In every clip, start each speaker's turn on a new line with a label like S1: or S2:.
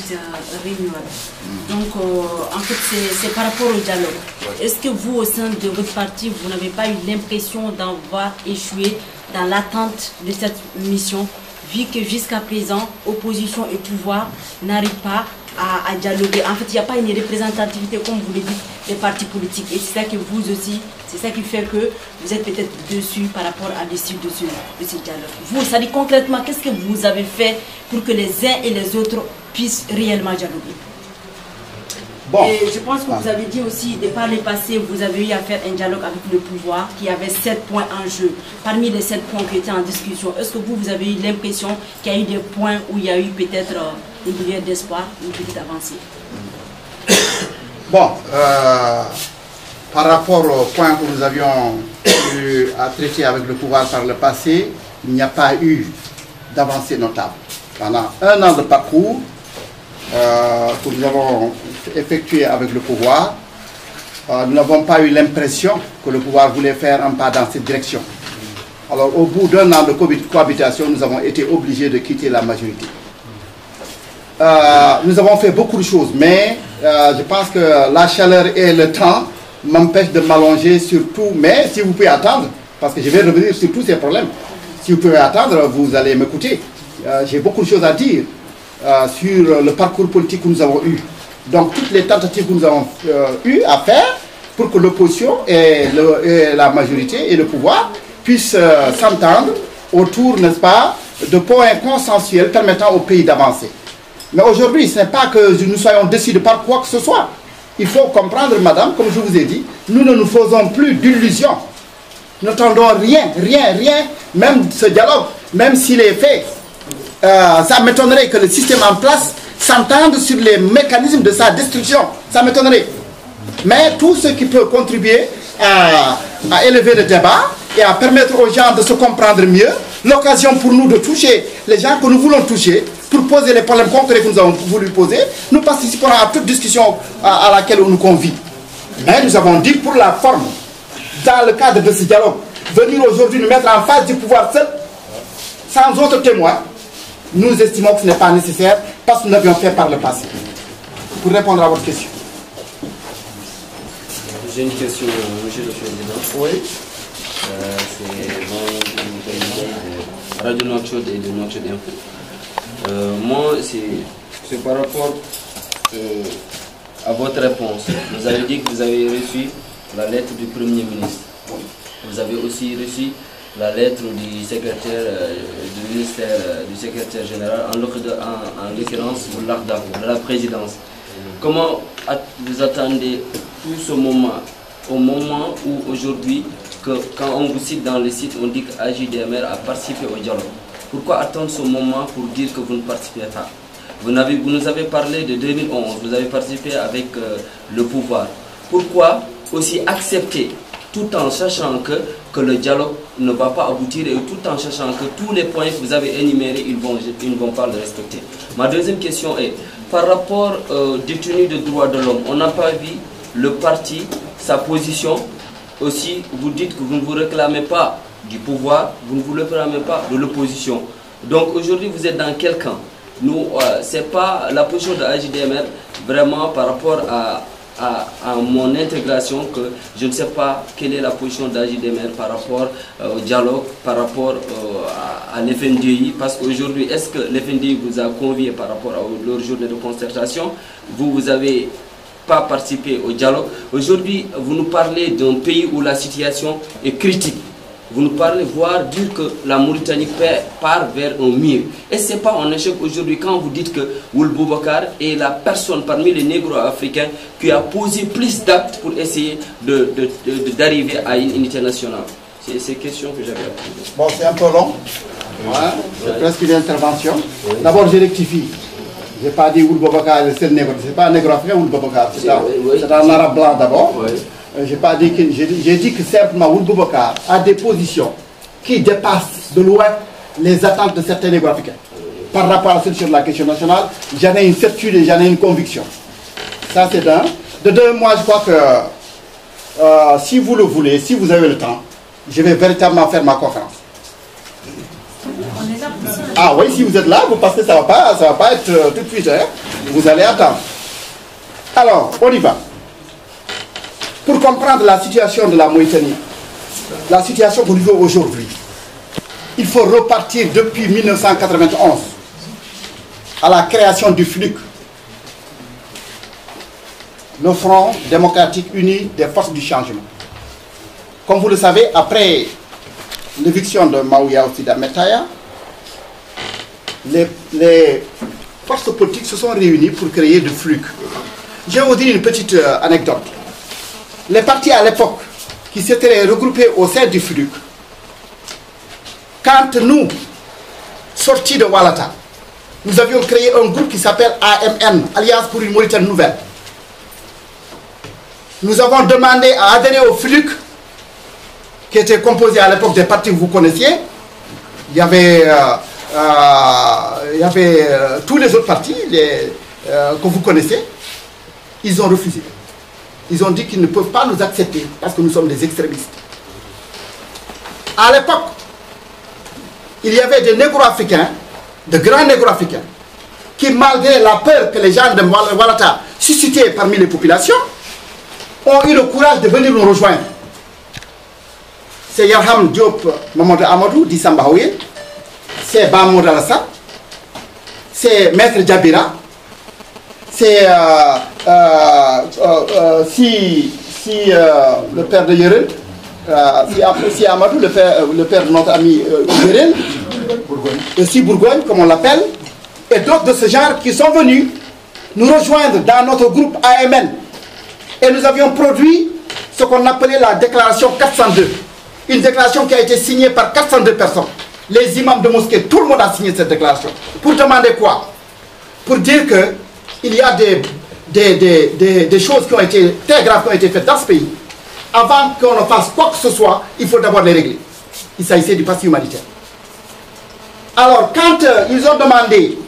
S1: petite réunion. Donc, en fait, c'est par rapport au dialogue. Est-ce que vous, au sein de votre parti, vous n'avez pas eu l'impression d'avoir échoué dans l'attente de cette mission, vu que jusqu'à présent, opposition et pouvoir n'arrivent pas à dialoguer? En fait, il n'y a pas une représentativité, comme vous le dites, des partis politiques. Et c'est ça que vous aussi, c'est ça qui fait que vous êtes peut-être dessus par rapport à l'issue de ce dialogue. Vous, ça dit concrètement, qu'est-ce que vous avez fait pour que les uns et les autres puissent réellement dialoguer? Bon. Et je pense que vous avez dit aussi, de par le passé, vous avez eu à faire un dialogue avec le pouvoir qui avait 7 points en jeu. Parmi les 7 points qui étaient en discussion, est-ce que vous avez eu l'impression qu'il y a eu des points où il y a eu peut-être une lueur d'espoir, une petite avancée?
S2: Bon, par rapport au point que nous avions eu à traiter avec le pouvoir par le passé, il n'y a pas eu d'avancée notable. Pendant 1 an de parcours que nous avons effectué avec le pouvoir, nous n'avons pas eu l'impression que le pouvoir voulait faire un pas dans cette direction. Alors, au bout d'1 an de cohabitation, nous avons été obligés de quitter la majorité. Nous avons fait beaucoup de choses, mais je pense que la chaleur et le temps m'empêchent de m'allonger sur tout. Mais si vous pouvez attendre, parce que je vais revenir sur tous ces problèmes, si vous pouvez attendre, vous allez m'écouter. J'ai beaucoup de choses à dire sur le parcours politique que nous avons eu. Donc toutes les tentatives que nous avons eu à faire pour que l'opposition et la majorité et le pouvoir puissent s'entendre autour, n'est-ce pas, de points consensuels permettant au pays d'avancer. Mais aujourd'hui, ce n'est pas que nous soyons décidés par quoi que ce soit. Il faut comprendre, madame, comme je vous ai dit, nous ne nous faisons plus d'illusions. Nous n'attendons rien, même ce dialogue, même s'il est fait. Ça m'étonnerait que le système en place s'entende sur les mécanismes de sa destruction. Ça m'étonnerait. Mais tout ce qui peut contribuer à élever le débat et à permettre aux gens de se comprendre mieux, l'occasion pour nous de toucher les gens que nous voulons toucher, pour poser les problèmes concrets que nous avons voulu poser, nous participerons à toute discussion à laquelle on nous convie. Mais nous avons dit pour la forme, dans le cadre de ce dialogue, venir aujourd'hui nous mettre en face du pouvoir seul, sans autre témoin, nous estimons que ce n'est pas nécessaire parce que nous l'avions fait par le passé. Pour répondre à votre question.
S3: J'ai une question, monsieur le Président.
S2: Oui.
S3: C'est Radio Nouakchott et de Nouakchott Info. Moi, c'est par rapport à votre réponse. Vous avez dit que vous avez reçu la lettre du Premier ministre. Vous avez aussi reçu la lettre du secrétaire du ministère du secrétaire général, en l'occurrence de la présidence. Comment vous attendez tout ce moment, au moment où aujourd'hui, quand on vous cite dans le site, on dit que AJDMR a participé au dialogue? Pourquoi attendre ce moment pour dire que vous ne participez pas? Vous nous avez parlé de 2011, vous avez participé avec le pouvoir. Pourquoi aussi accepter, tout en sachant que le dialogue ne va pas aboutir et tout en sachant que tous les points que vous avez énumérés, ils ne vont pas le respecter? Ma deuxième question est, par rapport aux détenus de droits de l'homme, on n'a pas vu le parti, sa position. Aussi, vous dites que vous ne vous réclamez pas du pouvoir, vous ne vous réclamez pas de l'opposition. Donc aujourd'hui, vous êtes dans quel camp? Nous, ce n'est pas la position de AJDMR, vraiment par rapport à mon intégration, que je ne sais pas quelle est la position d'AJDMR par rapport au dialogue, par rapport à l'FNDI, parce qu'aujourd'hui, est-ce que l'FNDI vous a convié par rapport à leur journée de concertation? Vous avez pas participé au dialogue. Aujourd'hui, vous nous parlez d'un pays où la situation est critique. Vous nous parlez, voire dire que la Mauritanie part vers un mur. Et ce n'est pas un échec aujourd'hui quand vous dites que Ould Boubacar est la personne parmi les négro-africains qui a posé plus d'actes pour essayer d'arriver à une unité nationale. C'est ces questions que j'avais à poser.
S2: Bon, c'est un peu long. Ouais. C'est presque une intervention. D'abord, je rectifie. Je n'ai pas dit Ould Boubacar est le seul négro. Ce n'est pas un négro-africain, Ould Boubacar. C'est un arabe blanc d'abord. J'ai dit que simplement Ould Boubacar a des positions qui dépassent de loin les attentes de certains négro-africains. Par rapport à la solution de la question nationale, j'en ai une certitude et j'en ai une conviction. Ça, c'est d'un. De deux, moi, je crois que si vous le voulez, si vous avez le temps, je vais véritablement faire ma conférence. Ah oui, si vous êtes là, vous passez, ça va pas être tout de suite. Hein. Vous allez attendre. Alors, on y va. Pour comprendre la situation de la Mauritanie, la situation que nous vivons aujourd'hui, il faut repartir depuis 1991 à la création du FLUC, le Front démocratique uni des forces du changement. Comme vous le savez, après l'éviction de Maouya Ossida Metaya, les forces politiques se sont réunies pour créer le FLUC. Je vais vous dire une petite anecdote. Les partis à l'époque qui s'étaient regroupés au sein du FLUC, quand nous, sortis de Walata, nous avions créé un groupe qui s'appelle AMN, Alliance pour une Mauritanie Nouvelle. Nous avons demandé à adhérer au FLUC, qui était composé à l'époque des partis que vous connaissiez. Il y avait tous les autres partis que vous connaissez. Ils ont refusé. Ils ont dit qu'ils ne peuvent pas nous accepter parce que nous sommes des extrémistes. À l'époque, il y avait des négro-africains, de grands négro-africains, qui, malgré la peur que les gens de Walata suscitaient parmi les populations, ont eu le courage de venir nous rejoindre. C'est Yarham Diop Mamadou Amadou d'Issamba Haouye, c'est Bamoud Alassane, c'est Maître Djabira, c'est le père de Yerel, si Amadou, le père de notre ami Yerel, aussi Bourgogne, comme on l'appelle, et d'autres de ce genre qui sont venus nous rejoindre dans notre groupe AMN. Et nous avions produit ce qu'on appelait la déclaration 402. Une déclaration qui a été signée par 402 personnes. Les imams de mosquée, tout le monde a signé cette déclaration. Pour demander quoi? Pour dire qu'il y a des choses qui ont été très graves qui ont été faites dans ce pays. Avant qu'on ne fasse quoi que ce soit, il faut d'abord les régler. Il s'agissait du passé humanitaire. Alors, quand ils ont demandé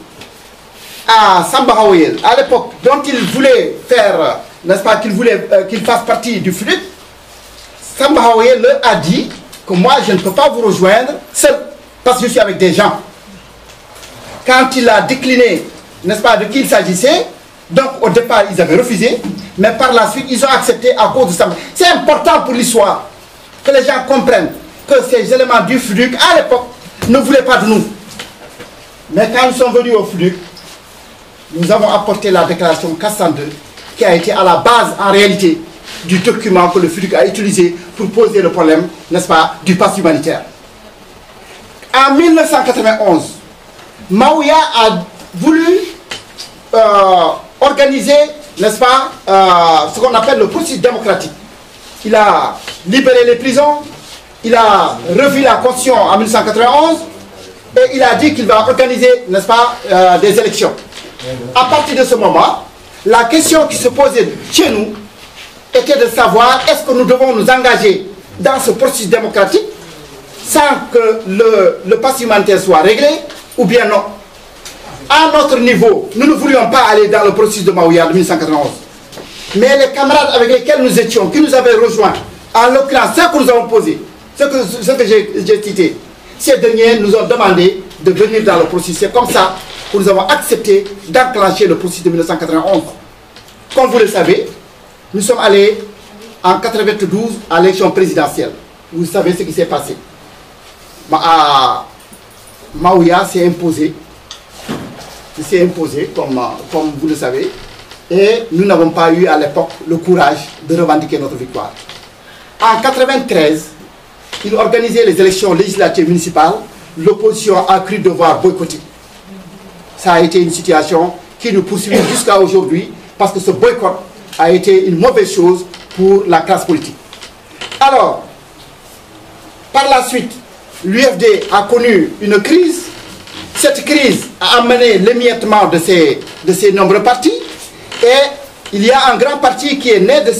S2: à Samba Haouye, à l'époque, dont ils voulaient faire, n'est-ce pas, qu'il fasse partie du FLUC, Samba Haouye leur a dit que moi, je ne peux pas vous rejoindre seul, parce que je suis avec des gens. Quand il a décliné, n'est-ce pas, de qui il s'agissait, donc au départ, ils avaient refusé, mais par la suite, ils ont accepté à cause de ça. C'est important pour l'histoire que les gens comprennent que ces éléments du FLUC, à l'époque, ne voulaient pas de nous. Mais quand nous sommes venus au FLUC, nous avons apporté la déclaration 402, qui a été à la base, en réalité, du document que le FLUC a utilisé pour poser le problème, n'est-ce pas, du pass humanitaire. En 1991, Maouya a voulu organiser, n'est-ce pas, ce qu'on appelle le processus démocratique. Il a libéré les prisons, il a revu la Constitution en 1991 et il a dit qu'il va organiser, n'est-ce pas, des élections. À partir de ce moment, la question qui se posait chez nous était de savoir est-ce que nous devons nous engager dans ce processus démocratique sans que le pass humanitaire soit réglé ou bien non. À notre niveau, nous ne voulions pas aller dans le processus de Maouya de 1991. Mais les camarades avec lesquels nous étions, qui nous avaient rejoints, en l'occurrence, ce que nous avons posé, ce que j'ai cité, ces derniers nous ont demandé de venir dans le processus. C'est comme ça que nous avons accepté d'enclencher le processus de 1991. Comme vous le savez, nous sommes allés en 1992 à l'élection présidentielle. Vous savez ce qui s'est passé. Maouya s'est imposé. Il s'est imposé, comme vous le savez. Et nous n'avons pas eu à l'époque le courage de revendiquer notre victoire. En 1993, il organisait les élections législatives municipales. L'opposition a cru devoir boycotter. Ça a été une situation qui nous poursuit jusqu'à aujourd'hui parce que ce boycott a été une mauvaise chose pour la classe politique. Alors, par la suite, l'UFD a connu une crise. Cette crise a amené l'émiettement de ces nombreux partis. Et il y a un grand parti qui est né de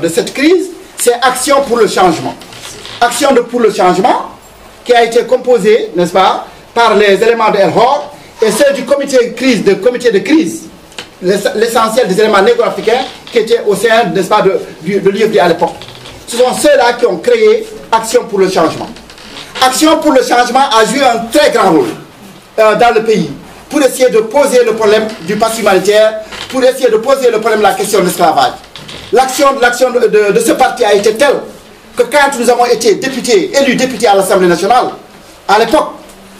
S2: cette crise, c'est Action pour le changement. Action pour le changement, qui a été composée, n'est-ce pas, par les éléments de Elhor et ceux du comité de crise, l'essentiel des éléments négro-africains qui étaient au sein, n'est-ce pas, de l'UFD à l'époque. Ce sont ceux-là qui ont créé Action pour le changement. Action pour le changement a joué un très grand rôle dans le pays. pour essayer de poser le problème du pass humanitaire, pour essayer de poser le problème de la question de l'esclavage. L'action de ce parti a été telle que quand nous avons été élus députés à l'Assemblée nationale, à l'époque,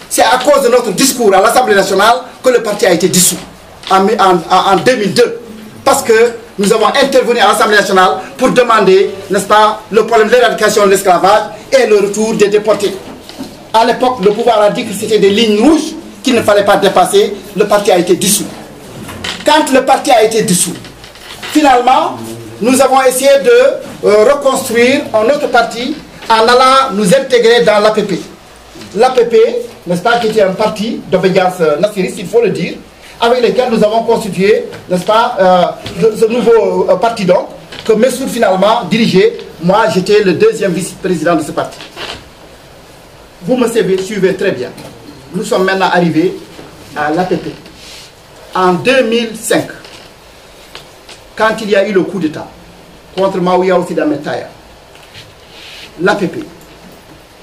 S2: c'est à cause de notre discours à l'Assemblée nationale que le parti a été dissous en 2002. Parce que nous avons intervenu à l'Assemblée nationale pour demander, n'est-ce pas, le problème de l'éradication de l'esclavage et le retour des déportés. À l'époque, le pouvoir a dit que c'était des lignes rouges qu'il ne fallait pas dépasser. Le parti a été dissous. Quand le parti a été dissous, finalement, nous avons essayé de reconstruire un autre parti en allant nous intégrer dans l'APP. L'APP, n'est-ce pas, qui était un parti d'obédience nassiriste, il faut le dire, avec lesquels nous avons constitué, n'est-ce pas, ce nouveau parti donc, que Messoud finalement dirigeait. Moi, j'étais le deuxième vice-président de ce parti. Vous me suivez très bien. Nous sommes maintenant arrivés à l'APP. En 2005, quand il y a eu le coup d'État contre Maouya Ousseini Ahmed Taya, l'APP,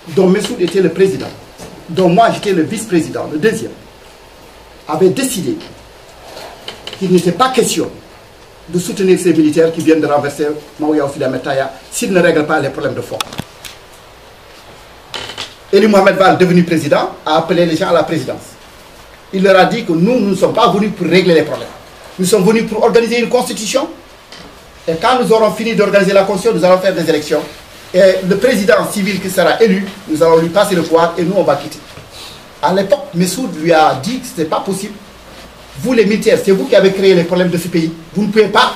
S2: dont Messoud était le président, dont moi j'étais le vice-président, le deuxième, avait décidé qu'il n'était pas question de soutenir ces militaires qui viennent de renverser Maouya Ousseini Ahmed Taya s'ils ne règlent pas les problèmes de fond. Elie Mohamed Val, devenu président, a appelé les gens à la présidence. Il leur a dit que nous ne sommes pas venus pour régler les problèmes. Nous sommes venus pour organiser une constitution. Et quand nous aurons fini d'organiser la constitution, nous allons faire des élections. Et le président civil qui sera élu, nous allons lui passer le pouvoir et nous on va quitter. À l'époque, Messoud lui a dit que ce n'était pas possible. Vous les militaires, c'est vous qui avez créé les problèmes de ce pays. Vous ne pouvez pas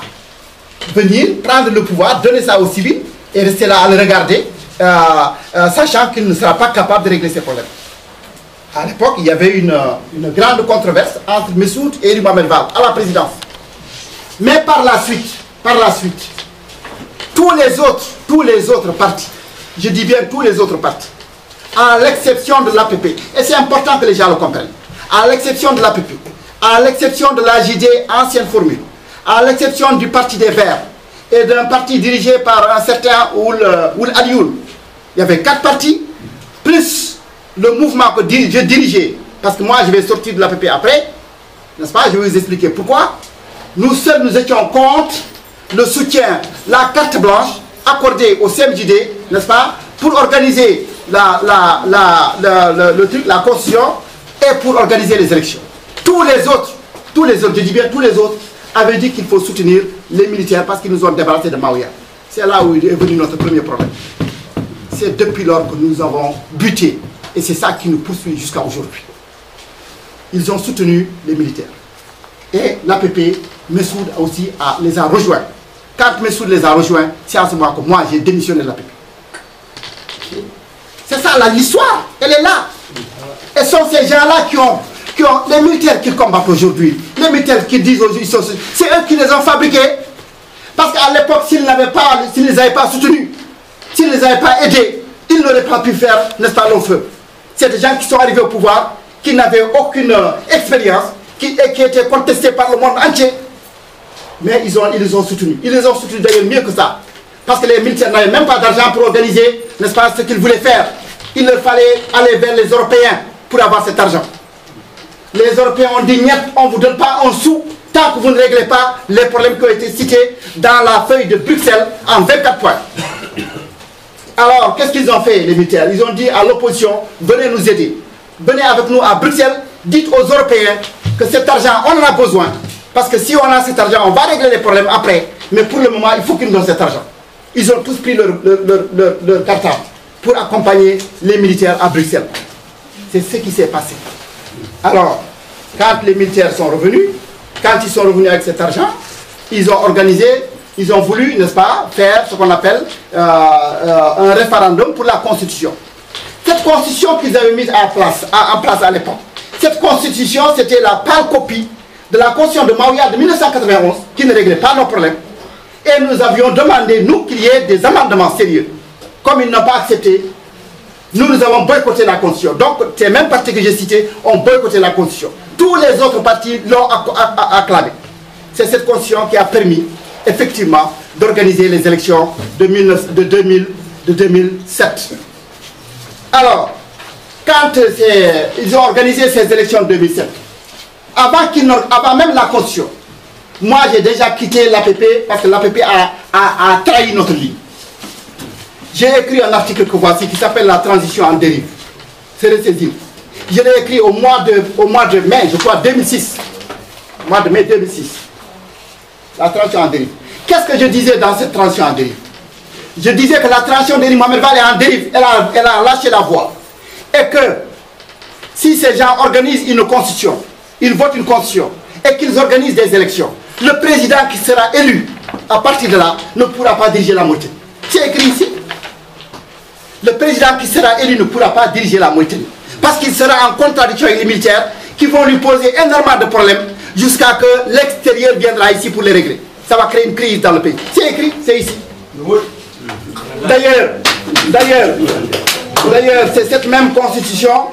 S2: venir, prendre le pouvoir, donner ça aux civils et rester là à le regarder, sachant qu'il ne sera pas capable de régler ces problèmes. À l'époque, il y avait une grande controverse entre Messoud et Elie Mohamed Val à la présidence. Mais par la suite, tous les autres partis, je dis bien tous les autres partis, à l'exception de l'APP, et c'est important que les gens le comprennent, à l'exception de l'APP, à l'exception de l'AJD ancienne formule, à l'exception du Parti des Verts et d'un parti dirigé par un certain Ould Alioune, il y avait 4 partis, plus le mouvement que je dirigeais, parce que moi je vais sortir de l'APP après, n'est-ce pas, je vais vous expliquer pourquoi. Nous seuls, nous étions contre le soutien, la carte blanche accordée au CMJD, n'est-ce pas, pour organiser le truc, la constitution et pour organiser les élections. Tous les autres, je dis bien tous les autres, avaient dit qu'il faut soutenir les militaires parce qu'ils nous ont débarrassé de Maouya. C'est là où est venu notre premier problème. C'est depuis lors que nous avons buté. Et c'est ça qui nous poursuit jusqu'à aujourd'hui. Ils ont soutenu les militaires. Et l'APP, Messoud aussi les a rejoints. Quand Messoud les a rejoints, c'est à ce moment que moi j'ai démissionné de l'APP. C'est ça l'histoire, elle est là. Et ce sont ces gens-là qui ont les militaires qui combattent aujourd'hui, les militaires qui disent aujourd'hui, c'est eux qui les ont fabriqués. Parce qu'à l'époque, s'ils ne les avaient pas soutenus, s'ils ne les avaient pas aidés, ils n'auraient pas pu faire, n'est-ce pas, long feu. C'est des gens qui sont arrivés au pouvoir, qui n'avaient aucune expérience, qui étaient contestés par le monde entier. Mais ils les ont soutenus. Ils les ont soutenus d'ailleurs mieux que ça. Parce que les militaires n'avaient même pas d'argent pour organiser, n'est-ce pas, ce qu'ils voulaient faire. Il leur fallait aller vers les Européens pour avoir cet argent. Les Européens ont dit, on ne vous donne pas un sou tant que vous ne réglez pas les problèmes qui ont été cités dans la feuille de Bruxelles en 24 points. Alors, qu'est-ce qu'ils ont fait, les militaires? Ils ont dit à l'opposition, venez nous aider. Venez avec nous à Bruxelles, dites aux Européens que cet argent, on en a besoin. Parce que si on a cet argent, on va régler les problèmes après. Mais pour le moment, il faut qu'ils nous donnent cet argent. Ils ont tous pris leur cartable pour accompagner les militaires à Bruxelles. C'est ce qui s'est passé. Alors, quand les militaires sont revenus, quand ils sont revenus avec cet argent, ils ont organisé, ils ont voulu, n'est-ce pas, faire ce qu'on appelle un référendum pour la Constitution. Cette Constitution qu'ils avaient mise en place à l'époque, cette Constitution, c'était la pâle copie de la Constitution de Maouya de 1991, qui ne réglait pas nos problèmes. Et nous avions demandé, nous, qu'il y ait des amendements sérieux. Comme ils n'ont pas accepté, nous avons boycotté la Constitution. Donc, ces mêmes partis que j'ai cités ont boycotté la Constitution. Tous les autres partis l'ont acclamé. C'est cette Constitution qui a permis, effectivement, d'organiser les élections de 2007. Alors, quand ils ont organisé ces élections de 2007, avant même la Constitution, moi j'ai déjà quitté l'APP parce que l'APP a trahi notre ligne. J'ai écrit un article que voici qui s'appelle La transition en dérive. C'est ressaisir. Je l'ai écrit au mois de mai, je crois, 2006. Mois de mai 2006. La transition en dérive. Qu'est-ce que je disais dans cette transition en dérive? Je disais que la transition en dérive, Mohamed Val est en dérive. Elle a lâché la voie. Et que si ces gens organisent une constitution, ils votent une constitution, et qu'ils organisent des élections, le président qui sera élu à partir de là ne pourra pas diriger la Mauritanie. C'est écrit ici. Le président qui sera élu ne pourra pas diriger la Mauritanie. Parce qu'il sera en contradiction avec les militaires qui vont lui poser énormément de problèmes jusqu'à que l'extérieur viendra ici pour les régler. Ça va créer une crise dans le pays. C'est écrit, c'est ici. D'ailleurs, c'est cette même constitution,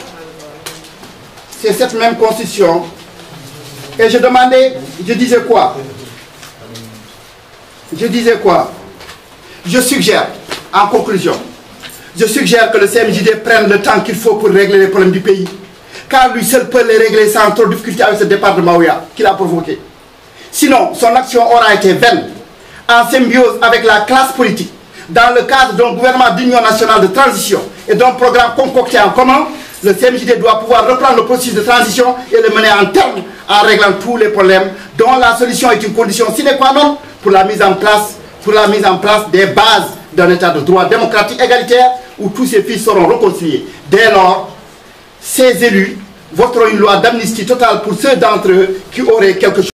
S2: et je demandais, je disais quoi? Je suggère, en conclusion, je suggère que le CMJD prenne le temps qu'il faut pour régler les problèmes du pays. Car lui seul peut les régler sans trop de difficulté avec ce départ de Maouya qu'il a provoqué. Sinon, son action aura été vaine, en symbiose avec la classe politique, dans le cadre d'un gouvernement d'union nationale de transition et d'un programme concocté en commun. Le CMJD doit pouvoir reprendre le processus de transition et le mener en terme en réglant tous les problèmes, dont la solution est une condition sine qua non pour la mise en place des bases d'un état de droit démocratique égalitaire où tous ces fils seront réconciliés. Dès lors, ces élus voteront une loi d'amnistie totale pour ceux d'entre eux qui auraient quelque chose